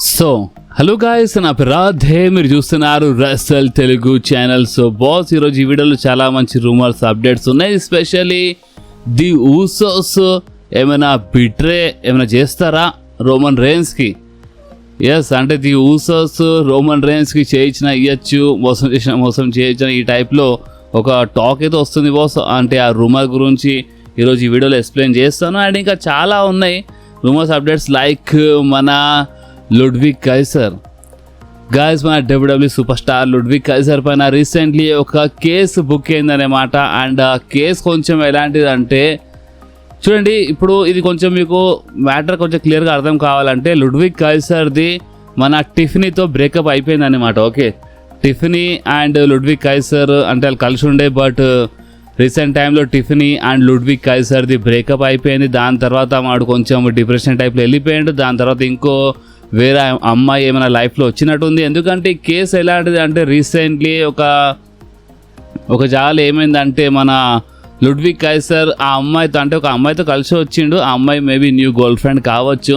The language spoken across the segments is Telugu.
సో హలో గాయ్స్, నా పేరు రాధే, మీరు చూస్తున్నారు Russell Telugu channel. So boss, ఈరోజు ఈ వీడియోలో చాలా మంచి రూమర్స్ అప్డేట్స్ ఉన్నాయి. ఎస్పెషల్లీ ది ఊసోస్ ఏమైనా బిట్రే ఏమైనా చేస్తారా రోమన్ రేన్స్కి? ఎస్, అంటే ది ఊసోస్ రోమన్ రేన్స్కి ఇవ్వచ్చు, మోసం చేయించిన ఈ టైప్లో ఒక టాక్ అయితే వస్తుంది బాస్. అంటే ఆ రూమర్ గురించి ఈరోజు ఈ వీడియోలో ఎక్స్ప్లెయిన్ చేస్తాను. అండ్ ఇంకా చాలా ఉన్నాయి రూమర్స్ అప్డేట్స్, లైక్ మన లుడ్విగ్ కైసర్ గాయస్, మన WW super star Ludwig Kaiser పైన రీసెంట్లీ ఒక కేసు బుక్ అయిందనేమాట. అండ్ ఆ కేసు కొంచెం ఎలాంటిదంటే, చూడండి ఇప్పుడు ఇది కొంచెం మీకు మ్యాటర్ కొంచెం క్లియర్గా అర్థం కావాలంటే, లుడ్విగ్ కైసర్ది మన టిఫ్నీతో బ్రేకప్ అయిపోయిందన్నమాట. Okay, Tiffany and Ludwig Kaiser అంటే వాళ్ళు కలిసి ఉండే, బట్ రీసెంట్ టైంలో టిఫ్నీ అండ్ లుడ్విగ్ కైసర్ది బ్రేకప్ అయిపోయింది. దాని తర్వాత వాడు కొంచెం డిప్రెషన్ టైప్లో వెళ్ళిపోయాడు. దాని తర్వాత ఇంకో వేరే అమ్మాయి ఏమైనా లైఫ్లో వచ్చినట్టుంది. ఎందుకంటే ఈ కేసు ఎలాంటిది అంటే, రీసెంట్లీ ఒక జాగాలో ఏమైందంటే, మన లుడ్విగ్ కైసర్ ఆ అమ్మాయితో అంటే ఒక అమ్మాయితో కలిసి వచ్చిండు. ఆ అమ్మాయి మేబీ న్యూ గర్ల్ ఫ్రెండ్ కావచ్చు.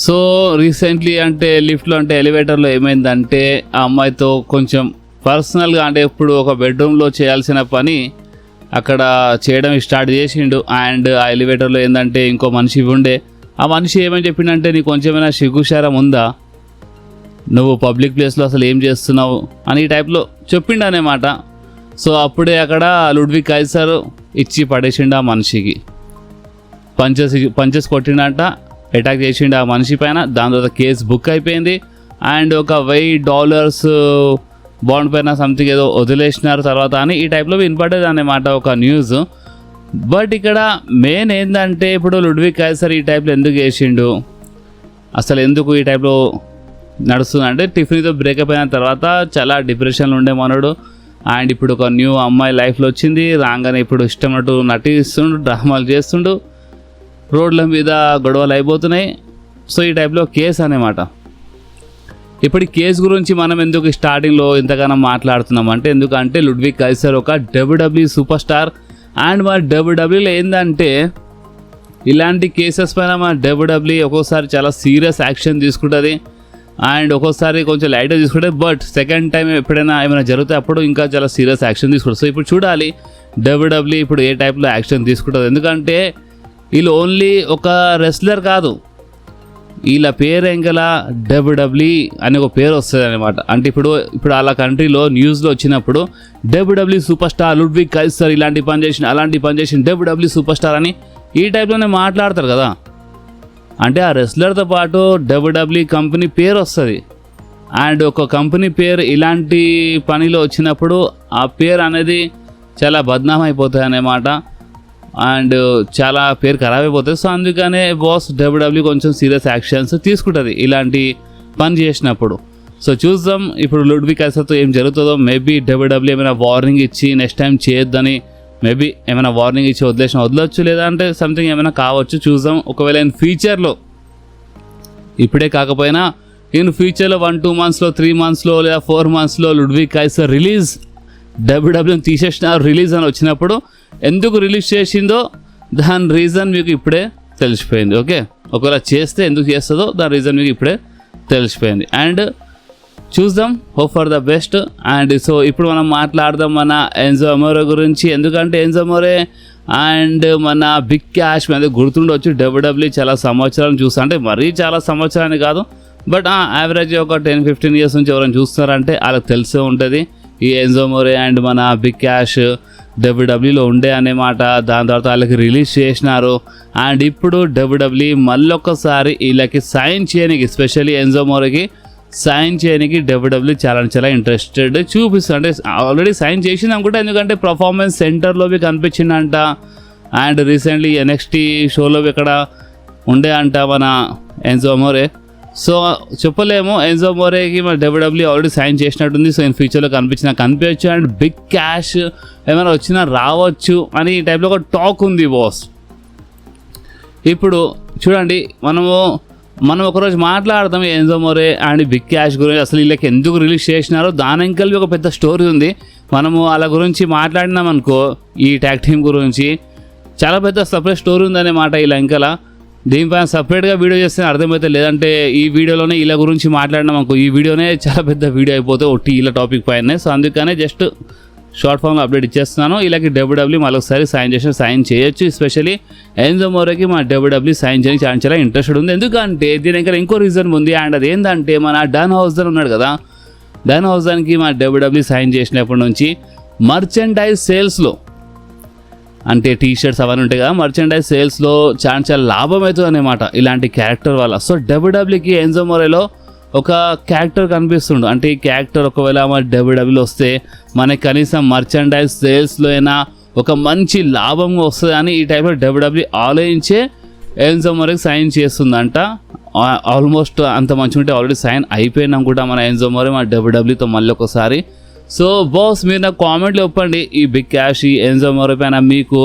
సో రీసెంట్లీ అంటే లిఫ్ట్లో అంటే ఎలివేటర్లో ఏమైందంటే, ఆ అమ్మాయితో కొంచెం పర్సనల్గా అంటే ఇప్పుడు ఒక బెడ్రూమ్లో చేయాల్సిన పని అక్కడ చేయడం స్టార్ట్ చేసిండు. అండ్ ఆ ఎలివేటర్లో ఏంటంటే ఇంకో మనిషి ఉండే. ఆ మనిషి ఏమని చెప్పిండంటే, నీకు కొంచెమైనా సిగ్గుశారం ఉందా, నువ్వు పబ్లిక్ ప్లేస్లో అసలు ఏం చేస్తున్నావు అని ఈ టైప్లో చెప్పిండు అనేమాట. సో అప్పుడే అక్కడ లుడ్విగ్ కైసర్ ఇచ్చి పడేసిండు ఆ మనిషికి, పంచెస్ కొట్టిండంట, అటాక్ చేసిండు ఆ మనిషి పైన. దాని తర్వాత కేసు బుక్ అయిపోయింది. అండ్ ఒక $1000 బాండ్ పైన సంథింగ్ ఏదో వదిలేసినారు తర్వాత అని ఈ టైప్లో వినపడేది అన్నమాట ఒక న్యూస్. బట్ ఇక్కడ మెయిన్ ఏంటంటే, ఇప్పుడు లుడ్విగ్ కైసర్ ఈ టైప్లో ఎందుకు చేసిండు, అసలు ఎందుకు ఈ టైప్లో నడుస్తుంది అంటే, టిఫ్నీతో బ్రేకప్ అయిన తర్వాత చాలా డిప్రెషన్లో ఉండే మనోడు. అండ్ ఇప్పుడు ఒక న్యూ అమ్మాయి లైఫ్లో వచ్చింది. రాగానే ఇప్పుడు ఇష్టమన్నట్టు నటిస్తుండు, డ్రామాలు చేస్తుండు, రోడ్ల మీద గొడవలు అయిపోతున్నాయి. సో ఈ టైప్లో కేసు అనమాట. ఇప్పుడు ఈ కేసు గురించి మనం ఎందుకు స్టార్టింగ్లో ఇంతగానో మాట్లాడుతున్నాం అంటే, ఎందుకంటే లుడ్విగ్ కైసర్ ఒక డబ్ల్యూడబ్ల్యూ సూపర్ స్టార్. అండ్ మన డబ్ల్యూడబ్ల్యూలో ఏంటంటే, ఇలాంటి కేసెస్ పైన మన డబ్ల్యూడబ్ల్యూ ఒక్కోసారి చాలా సీరియస్ యాక్షన్ తీసుకుంటుంది అండ్ ఒక్కోసారి కొంచెం లైట్గా తీసుకుంటుంది. బట్ సెకండ్ టైం ఎప్పుడైనా ఏమైనా జరిగితే అప్పుడు ఇంకా చాలా సీరియస్ యాక్షన్ తీసుకుంటుంది. సో ఇప్పుడు చూడాలి డబ్ల్యూడబ్ల్యూ ఇప్పుడు ఏ టైప్లో యాక్షన్ తీసుకుంటుంది. ఎందుకంటే వీళ్ళు ఓన్లీ ఒక రెస్లర్ కాదు, వీళ్ళ పేరు ఎంగల డబ్ల్యూడబ్ల్యూ అని ఒక పేరు వస్తుంది అనమాట. అంటే ఇప్పుడు అలా కంట్రీలో న్యూస్లో వచ్చినప్పుడు WW super star Ludwig Kaiser ఇలాంటి పని చేసిన అలాంటి పని చేసిన డబ్ల్యూడబ్ల్యూ సూపర్ స్టార్ అని ఈ టైప్లోనే మాట్లాడతారు కదా. అంటే ఆ రెస్లర్తో పాటు డబ్ల్యూడబ్ల్యూ కంపెనీ పేరు వస్తుంది. అండ్ ఒక కంపెనీ పేరు ఇలాంటి పనిలో వచ్చినప్పుడు ఆ పేరు అనేది చాలా బద్నాం అయిపోతుంది అన్నమాట. అండ్ చాలా పేరు ఖరాబ్ అయిపోతుంది. సో అందుకనే బాస్ డబ్ల్యూడబ్ల్యూ కొంచెం సీరియస్ యాక్షన్స్ తీసుకుంటుంది ఇలాంటి పని చేసినప్పుడు. సో చూద్దాం ఇప్పుడు లుడ్విగ్ కైసర్తో ఏం జరుగుతుందో. మేబీ డబ్ల్యూడబ్ల్యూ ఏమైనా వార్నింగ్ ఇచ్చి నెక్స్ట్ టైం చేయొద్దని మేబీ ఏమైనా వార్నింగ్ ఇచ్చి వదలొచ్చు, లేదంటే సంథింగ్ ఏమైనా కావచ్చు, చూద్దాం. ఒకవేళ ఇన్ ఫ్యూచర్లో, ఇప్పుడే కాకపోయినా ఇన్ ఫ్యూచర్లో 1-2 monthsలో 3 monthsలో లేదా 4 monthsలో లుడ్విగ్ కైసర్ రిలీజ్, డబ్ల్యూడబ్ల్యూని తీసేసినారు రిలీజ్ అని వచ్చినప్పుడు ఎందుకు రిలీజ్ చేసిందో దాని రీజన్ మీకు ఇప్పుడే తెలిసిపోయింది. ఓకే, ఒకవేళ చేస్తే ఎందుకు చేస్తుందో దాని రీజన్ మీకు ఇప్పుడే తెలిసిపోయింది. అండ్ చూద్దాం, hope for the best. And so ఇప్పుడు మనం మాట్లాడదాం మన ఎన్జో అమోరే గురించి. ఎందుకంటే ఎన్జో అమోరే అండ్ మన బిగ్ క్యాష్ మీద గుర్తుండొచ్చు, డబ్ల్యూడబ్ల్యూ చాలా సంవత్సరాలు చూస్తా, అంటే మరీ చాలా సంవత్సరాన్ని కాదు, బట్ యావరేజ్ ఒక 10-15 years నుంచి ఎవరైనా చూస్తున్నారంటే వాళ్ళకి తెలిసే ఉంటుంది ఈ ఎన్జో అమోరే అండ్ మన బిగ్ క్యాష్ డబ్ల్యూడబ్ల్యూలో ఉండే అనేమాట. దాని తర్వాత వాళ్ళకి రిలీజ్ చేసినారు. అండ్ ఇప్పుడు డబ్ల్యూడబ్ల్యూ మళ్ళొక్కసారి వీళ్ళకి సైన్ చేయడానికి, ఎస్పెషల్లీ ఎన్జో అమోరేకి సైన్ చేయడానికి డబ్ల్యూడబ్ల్యూ చాలా ఇంట్రెస్టెడ్ చూపిస్తుంది. అంటే ఆల్రెడీ సైన్ చేసింది అనుకుంటా, ఎందుకంటే పర్ఫార్మెన్స్ సెంటర్లో కనిపించిందంట. అండ్ రీసెంట్లీ NXT షోలో ఇక్కడ ఉండే అంట మన ఎన్జో అమోరే. సో చెప్పలేము, ఎన్జో అమోరేకి మన డబ్ల్యూడబ్ల్యూ ఆల్రెడీ సైన్ చేసినట్టుంది. సో ఇన్ ఫ్యూచర్లో కనిపించవచ్చు. అండ్ బిగ్ క్యాష్ ఏమైనా వచ్చినా రావచ్చు అని ఈ టైప్లో ఒక టాక్ ఉంది బాస్. ఇప్పుడు చూడండి, మనం ఒకరోజు మాట్లాడదాం ఎన్జో అమోరే అండ్ బిగ్ క్యాష్ గురించి, అసలు వీళ్ళకి ఎందుకు రిలీజ్ చేసినారో దాని వెనకాల ఒక పెద్ద స్టోరీ ఉంది. మనము వాళ్ళ గురించి మాట్లాడినాం అనుకో, ఈ ట్యాగ్ టీమ్ గురించి చాలా పెద్ద సపరేట్ స్టోరీ ఉందన్నమాట వీళ్ళ వెనకాల. దీనిపైన సపరేట్గా వీడియో చేస్తే అర్థమైతే, లేదంటే ఈ వీడియోలోనే ఇలా గురించి మాట్లాడినాం అనుకో, ఈ వీడియోనే చాలా పెద్ద వీడియో అయిపోతే ఒట్టి ఇలా టాపిక్ పైన. సో అందుకనే జస్ట్ షార్ట్ ఫామ్లో అప్డేట్ ఇచ్చేస్తున్నాను. ఇలాగే డబ్ల్యూడబ్ల్యూ మరొకసారి సైన్ చేయొచ్చు. ఎస్పెషల్లీ ఎన్జో మోరేకి మన డబ్ల్యూడబ్ల్యూ సైన్ చేయడానికి చాలా ఇంట్రెస్టెడ్ ఉంది. ఎందుకంటే దీని ఇంకా ఇంకో రీజన్ ఉంది, అండ్ అది ఏంటంటే మన డాన్ హౌస్డన్ ఉన్నాడు కదా, డాన్ హౌస్డన్కి మన డబ్ల్యూడబ్ల్యూ సైన్ చేసినప్పటి నుంచి మర్చెండైజ్ సేల్స్లో, అంటే టీషర్ట్స్ అవన్నీ ఉంటాయి కదా, మర్చెండైజ్ సేల్స్లో చాలా లాభం అవుతుంది అన్నమాట ఇలాంటి క్యారెక్టర్ వల్ల. సో డబ్ల్యూడబ్ల్యూకి ఎన్జో మోరేలో ఒక క్యారెక్టర్ కనిపిస్తుండు. అంటే ఈ క్యారెక్టర్ ఒకవేళ మన డబ్ల్యూడబ్ల్యూలో వస్తే మనకి కనీసం మర్చెండైజ్ సేల్స్లో అయినా ఒక మంచి లాభం వస్తుంది అని ఈ టైప్లో డబ్ల్యూడబ్ల్యూ ఆలోచించే ఎన్జో మోరేకి సైన్ చేస్తుందంట. ఆల్మోస్ట్ అంత మంచిగా ఉంటే ఆల్రెడీ సైన్ అయిపోయినాం కూడా మన ఎన్జో మోరే మన డబ్ల్యూడబ్ల్యూతో మళ్ళీ ఒకసారి. సో బాస్, మీరు నాకు కామెంట్లో చెప్పండి, ఈ బిగ్ క్యాష్ ఈ ఎన్జో మోరే పైన మీకు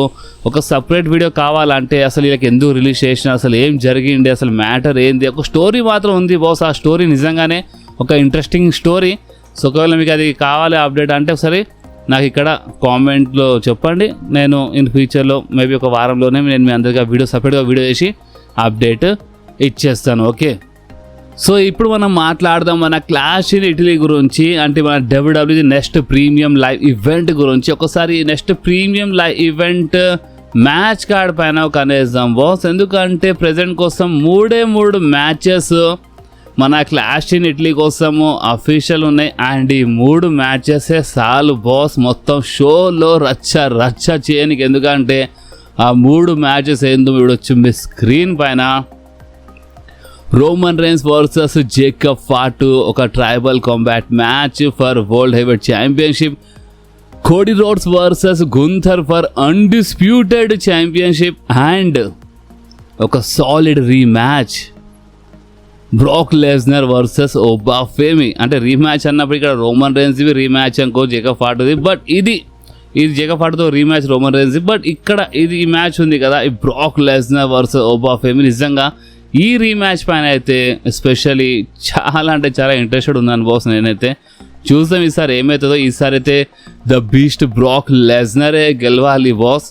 ఒక సపరేట్ వీడియో కావాలంటే అసలు వీళ్ళకి ఎందుకు రిలీజ్ చేసిన, అసలు ఏం జరిగింది, అసలు మ్యాటర్ ఏంది, ఒక స్టోరీ మాత్రం ఉంది బాస్. ఆ స్టోరీ నిజంగానే ఒక ఇంట్రెస్టింగ్ స్టోరీ. సో ఒకవేళ మీకు అది కావాలి అప్డేట్ అంటే ఒకసారి నాకు ఇక్కడ కామెంట్లో చెప్పండి. నేను ఇన్ ఫ్యూచర్లో మేబీ ఒక వారంలోనే నేను మీ అందరికీ సపరేట్గా వీడియో చేసి అప్డేట్ ఇచ్చేస్తాను. ఓకే, సో ఇప్పుడు మనం మాట్లాడదాం మన క్లాష్ ఇన్ ఇటలీ గురించి, అంటే మన డబ్ల్యూడబ్ల్యూజీ నెక్స్ట్ ప్రీమియం లైవ్ ఈవెంట్ గురించి. ఒకసారి next premium live event match card పైన ఒక అనేద్దాం బాస్. ఎందుకంటే ప్రజెంట్ కోసం 3 మ్యాచెస్ మన క్లాష్ ఇన్ ఇటలీ కోసము అఫీషియల్ ఉన్నాయి. అండ్ ఈ 3 మ్యాచెస్ చాలు బాస్ మొత్తం షోలో రచ్చ చేయనికి. ఎందుకంటే ఆ 3 మ్యాచెస్ ఏందో చూడొచ్చు మీ స్క్రీన్ పైన. Roman Reigns versus Jacob Fatu, ఒక tribal combat match for world heavyweight championship. Cody Rhodes versus Gunther for undisputed championship. And ఒక solid rematch Brock Lesnar versus Obafemi. అంటే రీమ్యాచ్ అన్నప్పుడు ఇక్కడ రోమన్ రైన్స్వి రీమ్యాచ్ అనుకో జేకబ్ ఫాటుది, బట్ ఇది జేకబ్ ఫాటుతో రీమ్యాచ్ రోమన్ రైన్స్. బట్ ఇక్కడ ఈ మ్యాచ్ ఉంది కదా, ఈ బ్రాక్ లెస్నర్ వర్సెస్ ఒబాఫేమి. నిజంగా ఈ రీమ్యాచ్ పైన అయితే ఎస్పెషల్లీ చాలా అంటే చాలా ఇంట్రెస్టెడ్ ఉందని బాస్. నేనైతే చూద్దాం ఈసారి ఏమవుతుందో. ఈసారి అయితే ద బీస్ట్ బ్రాక్ లెస్నరే గెలవాలి బాస్.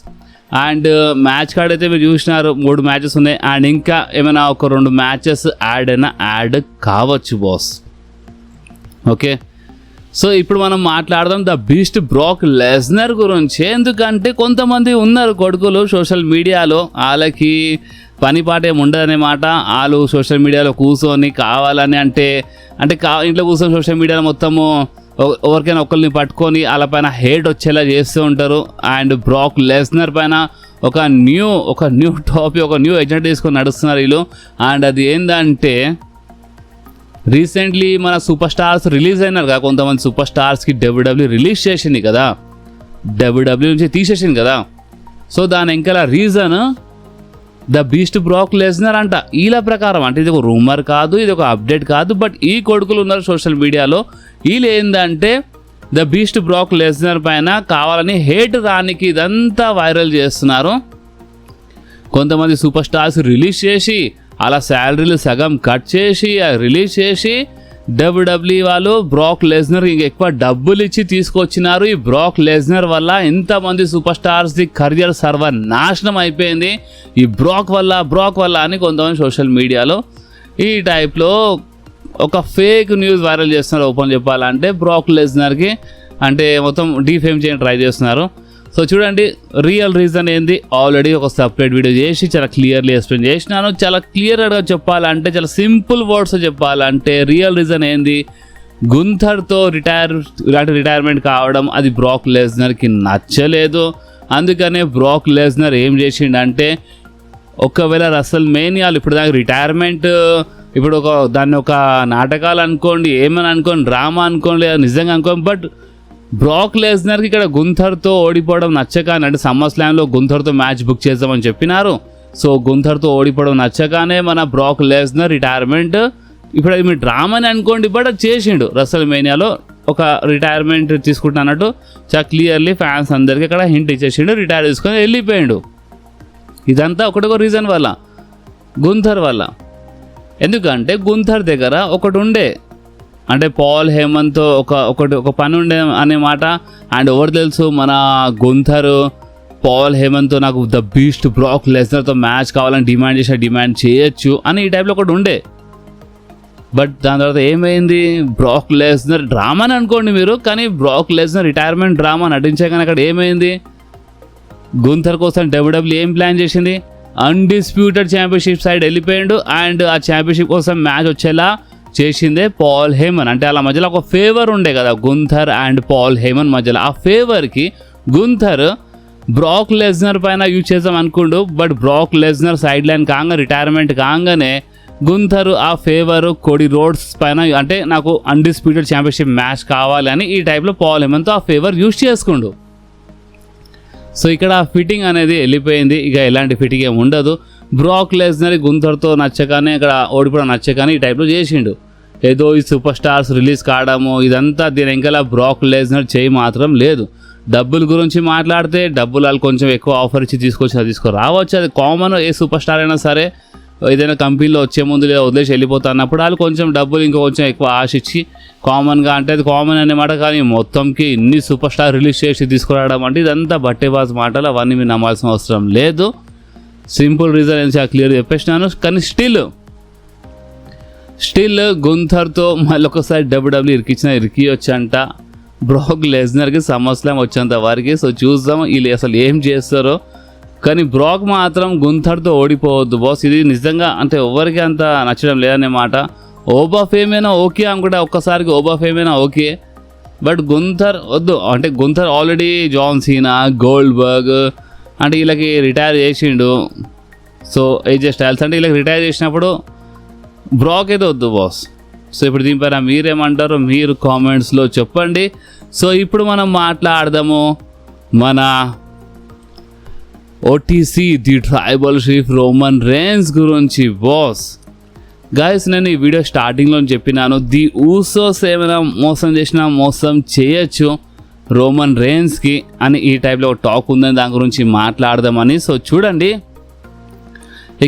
అండ్ మ్యాచ్ కార్డ్ అయితే మీరు చూసినారు, 3 మ్యాచెస్ ఉన్నాయి. అండ్ ఇంకా ఏమైనా ఒక 2 మ్యాచెస్ యాడ్ కావచ్చు బాస్. ఓకే, సో ఇప్పుడు మనం మాట్లాడదాం ద బీస్ట్ బ్రాక్ లెస్నర్ గురించి. ఎందుకంటే కొంతమంది ఉన్నారు కొడుకులు సోషల్ మీడియాలో, వాళ్ళకి పని పాట ఏమి ఉండదన్నమాట. వాళ్ళు సోషల్ మీడియాలో కూర్చొని కావాలని అంటే ఇంట్లో కూర్చొని సోషల్ మీడియాలో మొత్తము ఎవరికైనా ఒకరిని పట్టుకొని వాళ్ళ పైన హేట్ వచ్చేలా చేస్తూ ఉంటారు. అండ్ బ్రాక్ లెస్నర్ పైన ఒక న్యూ టాపిక్, ఒక న్యూ ఎజెండా తీసుకొని నడుస్తున్నారు వీళ్ళు. అండ్ అది ఏంటంటే రీసెంట్లీ మన సూపర్ స్టార్స్ రిలీజ్ అయినారు కదా, కొంతమంది సూపర్ స్టార్స్కి డబ్ల్యూడబ్ల్యూ రిలీజ్ చేసింది కదా, డబ్ల్యూడబ్ల్యూ నుంచి తీసేసింది కదా. సో దాని ఇంకా reason the beast Brock Lesnar అంట వీళ్ళ ప్రకారం. అంటే ఇది ఒక రూమర్ కాదు, ఇది ఒక అప్డేట్ కాదు, బట్ ఈ కొడుకులు ఉన్నారు సోషల్ మీడియాలో. వీళ్ళు ఏంటంటే ద బీస్ట్ బ్రాక్ లెస్నర్ పైన కావాలని హేట్ రానికి ఇదంతా వైరల్ చేస్తున్నారు. కొంతమంది సూపర్ స్టార్స్ రిలీజ్ చేసి అలా శాలరీలు సగం కట్ చేసి రిలీజ్ చేసి డబ్ల్యూడబ్ల్యూ వాళ్ళు బ్రాక్ లెస్నర్ ఇంకా ఎక్కువ డబ్బులు ఇచ్చి తీసుకొచ్చినారు. ఈ బ్రాక్ లెస్నర్ వల్ల ఇంతమంది సూపర్ స్టార్స్ది కెరియర్ సర్వనాశనం అయిపోయింది ఈ బ్రాక్ వల్ల అని కొంతమంది సోషల్ మీడియాలో ఈ టైప్లో ఒక ఫేక్ న్యూస్ వైరల్ చేస్తున్నారు. ఓపెన్ చెప్పాలంటే బ్రాక్ లెస్నర్కి అంటే మొత్తం డీఫేమ్ చేయడానికి ట్రై చేస్తున్నారు. సో చూడండి రియల్ రీజన్ ఏంది ఆల్రెడీ ఒక సపరేట్ వీడియో చేసి చాలా క్లియర్లీ ఎక్స్ప్లెయిన్ చేసినాను. చాలా క్లియర్గా చెప్పాలంటే, చాలా సింపుల్ వర్డ్స్ చెప్పాలంటే రియల్ రీజన్ ఏంది, గుంథర్తో రిటైర్మెంట్ కావడం అది బ్రాక్ లెస్నర్కి నచ్చలేదు. అందుకనే బ్రాక్ లెస్నర్ ఏం చేసిండంటే, ఒకవేళ రసల్ మేనియాలు ఇప్పుడు దానికి రిటైర్మెంట్ ఇప్పుడు దాన్ని ఒక నాటకాలు అనుకోండి, ఏమని అనుకోండి, డ్రామా అనుకోండి, నిజంగా అనుకోండి, బట్ బ్రాక్ లెస్నర్కి ఇక్కడ గుంథర్తో ఓడిపోవడం నచ్చక, అంటే సమ్మర్ స్లామ్లో గుంథర్తో మ్యాచ్ బుక్ చేద్దామని చెప్పినారు. సో గుంథర్తో ఓడిపోవడం నచ్చగానే మన బ్రాక్ లెస్నర్ రిటైర్మెంట్ ఇప్పుడు అది మీరు డ్రామాని అనుకోండి, బట్ అది చేసిండు రసల్ మేనియాలో ఒక రిటైర్మెంట్ తీసుకుంటా అన్నట్టు చాలా క్లియర్లీ ఫ్యాన్స్ అందరికీ ఇక్కడ హింట్ ఇచ్చేసిండు, రిటైర్ తీసుకొని వెళ్ళిపోయాడు. ఇదంతా ఒకటొక రీజన్ వల్ల, గుంథర్ వల్ల. ఎందుకంటే గుంథర్ దగ్గర ఒకటి ఉండే, అంటే పాల్ హేమన్తో ఒక పని ఉండే అనే మాట. అండ్ ఎవరు తెలుసు, మన గుంథర్ పాల్ హేమన్తో నాకు ద బీస్ట్ బ్రాక్ లెస్నర్తో మ్యాచ్ కావాలని డిమాండ్ చేయొచ్చు అని ఈ టైప్లో ఒకటి ఉండే. బట్ దాని తర్వాత ఏమైంది, బ్రాక్ లెస్నర్ డ్రామాని అనుకోండి మీరు, కానీ బ్రాక్ లెస్నర్ రిటైర్మెంట్ డ్రామా నటించే కానీ అక్కడ ఏమైంది, గుంథర్ కోసం డబ్ల్యూడబ్ల్యూ ఏం ప్లాన్ చేసింది, అన్డిస్ప్యూటెడ్ ఛాంపియన్షిప్ సైడ్ వెళ్ళిపోయాడు. అండ్ ఆ ఛాంపియన్షిప్ కోసం మ్యాచ్ వచ్చేలా చేసిందే పాల్ హేమన్. అంటే అలా మధ్యలో ఒక ఫేవర్ ఉండే కదా గుంథర్ అండ్ పాల్ హేమన్ మధ్యలో, ఆ ఫేవర్కి గుంథర్ బ్రాక్ లెస్నర్ పైన యూజ్ చేద్దాం అనుకుండు. But Brock Lesnar side line కాగా రిటైర్మెంట్ కాగానే గుంథర్ ఆ ఫేవర్ కోడి రోడ్స్ పైన, అంటే నాకు అన్డిస్ప్యూటెడ్ ఛాంపియన్షిప్ మ్యాచ్ కావాలి అని ఈ టైప్లో పాల్ హేమన్తో ఆ ఫేవర్ యూజ్ చేసుకుండు. సో ఇక్కడ ఫిట్టింగ్ అనేది వెళ్ళిపోయింది, ఇక ఎలాంటి ఫిట్టింగ్ ఏమి ఉండదు. బ్రాక్ లెస్నర్ గుంథర్తో నచ్చగానే ఇక్కడ ఓడిపోవడం నచ్చగానే ఈ టైప్లో చేసిండు. ఏదో ఈ సూపర్ స్టార్స్ రిలీజ్ కావడము ఇదంతా దీని ఇంకా బ్రాక్ లెస్నర్ చేయి మాత్రం లేదు. డబ్బుల గురించి మాట్లాడితే డబ్బులు వాళ్ళు కొంచెం ఎక్కువ ఆఫర్ ఇచ్చి తీసుకురావచ్చు, అది కామన్. ఏ సూపర్ స్టార్ అయినా సరే ఏదైనా కంపెనీలో వచ్చే ముందు లేదా వదిలేసి వెళ్ళిపోతా అన్నప్పుడు వాళ్ళు కొంచెం డబ్బులు ఇంకా కొంచెం ఎక్కువ ఆశించి కామన్గా, అంటే అది కామన్ అన్నమాట. కానీ మొత్తంకి ఇన్ని సూపర్ స్టార్ రిలీజ్ చేసి తీసుకురావడం అంటే ఇదంతా బట్టేబాజ్ మాటలు, అవన్నీ మీరు నమ్మాల్సిన అవసరం లేదు. సింపుల్ రీజన్ అని క్లియర్ చెప్పేసినాను. కానీ స్టిల్ గుంథర్తో మళ్ళీ ఒకసారి డబ్ల్యూడబ్ల్యూ ఇరికియొచ్చంట బ్రాక్ లెస్నర్కి SummerSlam వచ్చేంత వారికి. సో చూద్దాం వీళ్ళు అసలు ఏం చేస్తారో. కానీ బ్రాక్ మాత్రం గుంథర్తో ఓడిపోవద్దు బాస్, ఇది నిజంగా అంటే ఎవరికి అంత నచ్చడం లేదనే మాట. ఓబా ఫేమ్ అయినా ఓకే అనుకుంటే ఒక్కసారికి ఓబా ఫేమ్ అయినా ఓకే, బట్ గుంథర్ వద్దు. అంటే Gunther already John Cena, Goldberg అంటే వీళ్ళకి రిటైర్ చేసిండు. సో ఏజే స్టైల్స్ అంటే వీళ్ళకి రిటైర్ చేసినప్పుడు బ్రాక్ అయితే వద్దు బాస్. సో ఇప్పుడు దీనిపైన మీరేమంటారో మీరు కామెంట్స్లో చెప్పండి. సో ఇప్పుడు మనం మాట్లాడదాము మన OTC the tribal chief Roman rains గురించి బాస్. గైస్ నేను ఈ వీడియో స్టార్టింగ్లో చెప్పినాను, ది ఊసోస్ ఏమైనా మోసం చేయొచ్చు రోమన్ రేన్స్కి అని ఈ టైప్లో ఒక టాక్ ఉందని దాని గురించి మాట్లాడదామని. సో చూడండి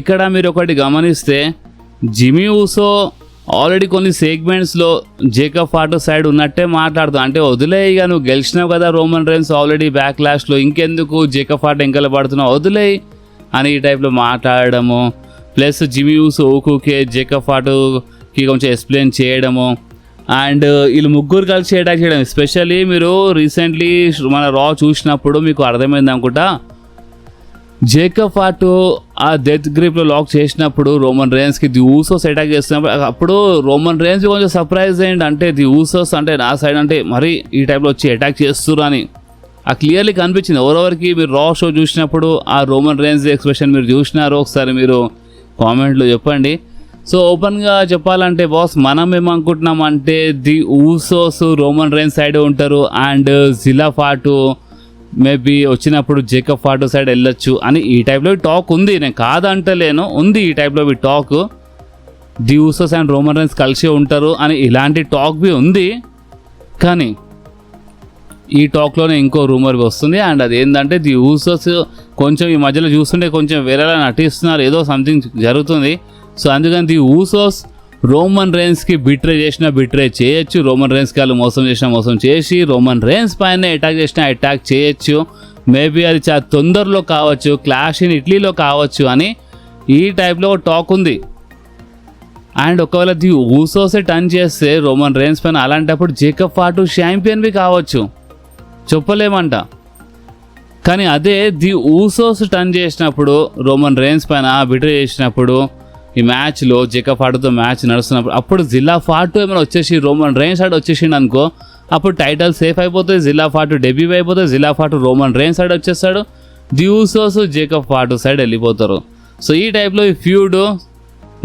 ఇక్కడ మీరు ఒకటి గమనిస్తే జిమీ ఊసో ఆల్రెడీ కొన్ని సెగ్మెంట్స్లో జేకబ్ ఫార్ట్ సైడ్ ఉన్నట్టే మాట్లాడుతాం. అంటే వదిలే, ఇక నువ్వు గెలిచినావు కదా రోమన్ రేన్స్ ఆల్రెడీ బ్యాక్లాష్లో, ఇంకెందుకు జేకబ్ ఫార్ట్ ఎంకల పడుతున్నావు వదిలే అని ఈ టైప్లో మాట్లాడడము. ప్లస్ జిమీ ఊసో ఓకే జేకబ్ ఫార్ట్కి కొంచెం ఎక్స్ప్లెయిన్ చేయడము. అండ్ వీళ్ళు ముగ్గురు కలిసి అటాక్ చేయడం. ఎస్పెషల్లీ మీరు రీసెంట్లీ మన రా చూసినప్పుడు మీకు అర్థమైంది అనుకుంటా, జేకబ్ ఫార్ట్ ఆ డెత్ గ్రిప్లో లాక్ చేసినప్పుడు రోమన్ రేన్స్కి ది ఊసోస్ అటాక్ చేస్తున్నప్పుడు అప్పుడు రోమన్ రేన్స్ కొంచెం సర్ప్రైజ్ అయ్యింది. అంటే ది ఊసోస్ అంటే నా సైడ్ అంటే మరి ఈ టైప్లో వచ్చి అటాక్ చేస్తున్నారు అని ఆ క్లియర్లీ కనిపించింది. ఎవరెవరికి మీరు రా షో చూసినప్పుడు ఆ రోమన్ రేన్స్ ఎక్స్ప్రెషన్ మీరు చూసినారో ఒకసారి మీరు కామెంట్లో చెప్పండి. సో ఓపెన్గా చెప్పాలంటే బాస్ మనం ఏమనుకుంటున్నామంటే the Usos Roman Reigns side ఉంటారు అండ్ జిలా ఫార్ట్ మేబీ వచ్చినప్పుడు జేకబ్ ఫార్ట్ సైడ్ వెళ్ళొచ్చు అని ఈ టైప్లో టాక్ ఉంది. నేను కాదంటలేను, ఉంది ఈ టైప్లో talk. The Usos and Roman rains కలిసి ఉంటారు అని ఇలాంటి టాక్ బి ఉంది. కానీ ఈ టాక్లోనే ఇంకో రూమర్ వస్తుంది, అండ్ అది ఏంటంటే ది ఊసోస్ కొంచెం ఈ మధ్యలో చూస్తుంటే కొంచెం వేరేలా నటిస్తున్నారు, ఏదో సంథింగ్ జరుగుతుంది. సో అందుకని ది ఊసోస్ రోమన్ రేన్స్కి బిట్రే చేయొచ్చు, రోమన్ రేన్స్కి వాళ్ళు మోసం చేసి రోమన్ రేన్స్ పైన అటాక్ చేయొచ్చు. మేబీ అది చాలా తొందరలో కావచ్చు, క్లాష్ ఇన్ ఇటలీలో కావచ్చు అని ఈ టైప్లో టాక్ ఉంది. అండ్ ఒకవేళ ది ఊసోసే టర్న్ చేస్తే రోమన్ రేన్స్ పైన అలాంటప్పుడు జేకబ్ ఫార్ట్ ఛాంపియన్వి కావచ్చు, చెప్పలేమంట. కానీ అదే ది ఊసోస్ టర్న్ చేసినప్పుడు రోమన్ రేన్స్ పైన బిట్రే చేసినప్పుడు ఈ మ్యాచ్లో జేకబ్ ఫార్ట్తో మ్యాచ్ నడుస్తున్నప్పుడు అప్పుడు జిల్లా ఫార్ట్ ఏమైనా వచ్చేసి రోమన్ రేన్స్ సైడ్ వచ్చేసిండు అనుకో, అప్పుడు టైటిల్ సేఫ్ అయిపోతుంది, జిల్లా ఫార్ట్ డెబ్యూ అయిపోతుంది, Zilla Fatu Roman Reigns side వచ్చేస్తాడు, the Usos Jacob Fatu side వెళ్ళిపోతారు. సో ఈ టైప్లో ఈ ఫ్యూడ్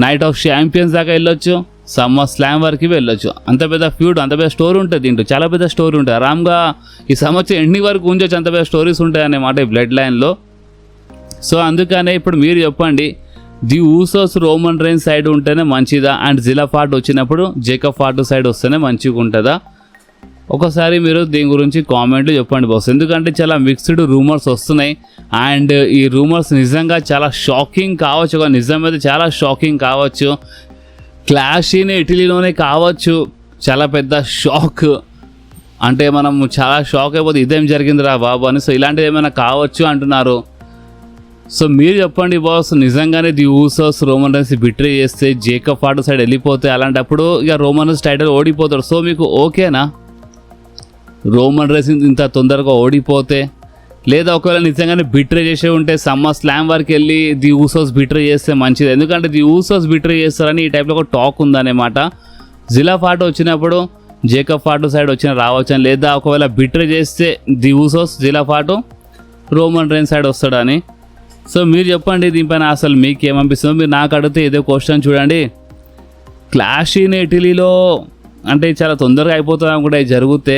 నైట్ ఆఫ్ ఛాంపియన్స్ దాకా వెళ్ళొచ్చు, SummerSlam వరకు వెళ్ళొచ్చు. అంత పెద్ద ఫ్యూడ్, అంత పెద్ద స్టోరీ ఉంటుంది దీంట్లో, చాలా పెద్ద స్టోరీ ఉంటుంది. ఆరామ్గా ఈ సంవత్సరం ఎండింగ్ వరకు ఉంచొచ్చు, అంత పెద్ద స్టోరీస్ ఉంటాయి అన్నమాట ఈ బ్లడ్ లైన్లో. సో అందుకనే ఇప్పుడు మీరు చెప్పండి, the Usos Roman Reigns side ఉంటేనే మంచిదా అండ్ జిలా ఫార్ట్ వచ్చినప్పుడు జేకబ్ ఫార్ట్ సైడ్ వస్తేనే మంచిగా ఉంటుందా? ఒకసారి మీరు దీని గురించి కామెంట్లు చెప్పండి బాస్. ఎందుకంటే చాలా మిక్స్డ్ రూమర్స్ వస్తున్నాయి అండ్ ఈ రూమర్స్ నిజంగా చాలా షాకింగ్ కావచ్చు, ఒక నిజమైతే చాలా షాకింగ్ కావచ్చు, క్లాష్ ఇన్ ఇటలీలోనే కావచ్చు, చాలా పెద్ద షాక్. అంటే మనం చాలా షాక్ అయిపోతే ఇదేం జరిగిందిరా బాబు అని. సో ఇలాంటిది ఏమైనా కావచ్చు అంటున్నారు. సో మీరు చెప్పండి బాస్, నిజంగానే the Usos Roman Reigns betray చేస్తే జేకబ్ ఫాటు సైడ్ వెళ్ళిపోతే అలాంటప్పుడు ఇక రోమన్ రైన్స్ టైటిల్ ఓడిపోతాడు. సో మీకు ఓకేనా రోమన్ రైన్స్ ఇంత తొందరగా ఓడిపోతే? లేదా ఒకవేళ నిజంగానే బిట్రే చేసే ఉంటే సమ్మర్ స్లామ్ వరకు వెళ్ళి ది ఊసోస్ బిట్రే చేస్తే మంచిది. ఎందుకంటే ది ఊసోస్ బిట్రే చేస్తారని ఈ టైప్లో ఒక టాక్ ఉందన్నమాట. జిలా ఫాటు వచ్చినప్పుడు జేకబ్ ఫాటు సైడ్ వచ్చిన రావచ్చని, లేదా ఒకవేళ బిట్రే చేస్తే the Usos Zilla Fatu Roman Reigns side వస్తాడని. సో మీరు చెప్పండి దీనిపైన అసలు మీకు ఏమనిపిస్తుందో. మీరు నాకు అడిగితే ఏదో క్వశ్చన్ చూడండి, క్లాష్ ఇన్ ఇటలీలో అంటే చాలా తొందరగా అయిపోతుంది అనుకుంటే అవి జరిగితే,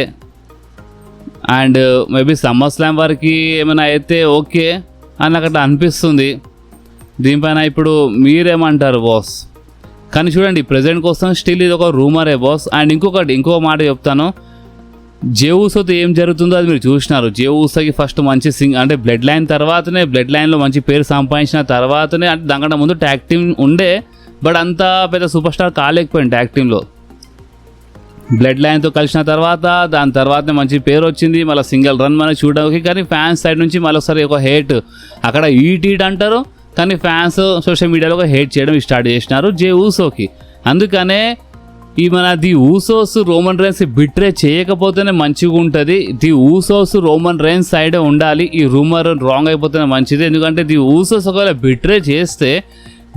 అండ్ మేబీ సమ్మర్ స్లామ్ వరకు ఏమైనా అయితే ఓకే అని నాకు అట్లా అనిపిస్తుంది. దీనిపైన ఇప్పుడు మీరేమంటారు బాస్? కానీ చూడండి ప్రజెంట్ కోసం స్టిల్ ఇది ఒక రూమరే బాస్. అండ్ ఇంకో మాట చెప్తాను, జే ఊసోతో ఏం జరుగుతుందో అది మీరు చూసినారు. జే ఊసోకి ఫస్ట్ మంచి అంటే బ్లడ్ లైన్ తర్వాతనే, బ్లడ్ లైన్లో మంచి పేరు సంపాదించిన తర్వాతనే, అంటే దానికంటే ముందు ట్యాగ్ టీమ్ ఉండే, బట్ అంత పెద్ద సూపర్ స్టార్ కాలేకపోయింది ట్యాగ్ టీంలో. బ్లడ్ లైన్తో కలిసిన తర్వాత దాని తర్వాతనే మంచి పేరు వచ్చింది. మళ్ళీ సింగిల్ రన్ మనకి చూడడానికి, కానీ ఫ్యాన్స్ సైడ్ నుంచి మళ్ళీ ఒకసారి ఒక హేట్ అక్కడ ఈట్ అంటారు, కానీ ఫ్యాన్స్ సోషల్ మీడియాలో ఒక హేట్ చేయడం స్టార్ట్ చేసినారు జే ఊసోకి. అందుకనే ఈ మన the Usos Roman Reigns betray చేయకపోతేనే మంచిగా ఉంటుంది. ది ఊసోస్ రోమన్ రైన్స్ సైడే ఉండాలి. ఈ రూమర్ రాంగ్ అయిపోతేనే మంచిది. ఎందుకంటే ది ఊసోస్ ఒకవేళ బిట్రే చేస్తే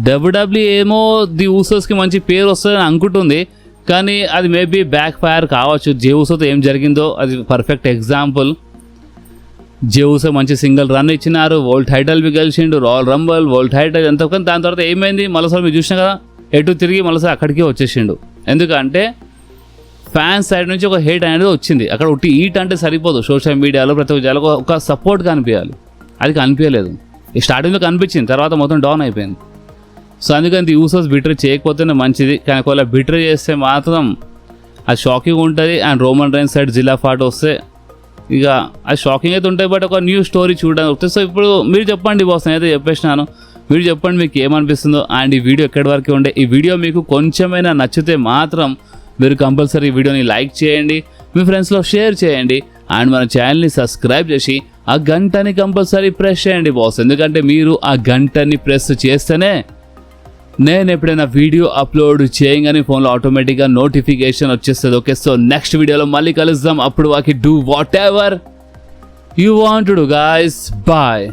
డబ్ల్యూడబ్ల్యూ ఏమో ది ఊసోస్కి మంచి పేరు వస్తుందని అనుకుంటుంది, కానీ అది మేబీ బ్యాక్ ఫైర్ కావచ్చు. జే ఊసోతో ఏం జరిగిందో అది పర్ఫెక్ట్ ఎగ్జాంపుల్. జే ఊసో మంచి సింగిల్ రన్ ఇచ్చినారు, వరల్డ్ టైటిల్ గెలిచిండు, రాయల్ రంబల్, వరల్డ్ టైటిల్ ఎంత. కానీ దాని తర్వాత ఏమైంది, మరోసారి మీరు చూసినా కదా ఎటు తిరిగి మరోసారి అక్కడికే వచ్చేసిండు. ఎందుకంటే ఫ్యాన్స్ సైడ్ నుంచి ఒక హేట్ అనేది వచ్చింది. అక్కడ ఒకటి ఈట్ అంటే సరిపోదు, సోషల్ మీడియాలో ప్రతి ఒక్క జలకు ఒక సపోర్ట్ కనిపించాలి. అది కనిపించలేదు. ఈ స్టార్టింగ్లో కనిపించింది, తర్వాత మొత్తం డౌన్ అయిపోయింది. సో అందుకని ది ఊసోస్ బిట్రే చేయకపోతేనే మంచిది. కానీ ఒకవేళ బిట్రే చేస్తే మాత్రం అది షాకింగ్ ఉంటుంది. And Roman Reigns side Zilla Fatu వస్తే ఇక అది షాకింగ్ అయితే ఉంటుంది, బట్ ఒక న్యూ స్టోరీ చూడడానికి వస్తుంది. సో ఇప్పుడు మీరు చెప్పండి బాస్, నేనైతే చెప్పేసినాను, మీరు చెప్పండి మీకు ఏమనిపిస్తుందో. అండ్ ఈ వీడియో ఎక్కడి వరకు ఉండే, ఈ వీడియో మీకు కొంచెమైనా నచ్చితే మాత్రం మీరు కంపల్సరీ ఈ వీడియోని లైక్ చేయండి, మీ ఫ్రెండ్స్లో షేర్ చేయండి, అండ్ మన ఛానల్ని సబ్స్క్రైబ్ చేసి ఆ గంటని కంపల్సరీ ప్రెస్ చేయండి బాస్. ఎందుకంటే మీరు ఆ గంటని ప్రెస్ చేస్తేనే నేను ఎప్పుడైనా వీడియో అప్లోడ్ చేయగానే ఫోన్లో ఆటోమేటిక్గా నోటిఫికేషన్ వచ్చేస్తుంది. ఓకే, సో నెక్స్ట్ వీడియోలో మళ్ళీ కలుద్దాం. అప్పుడు వాకి do whatever you want to do guys. Bye.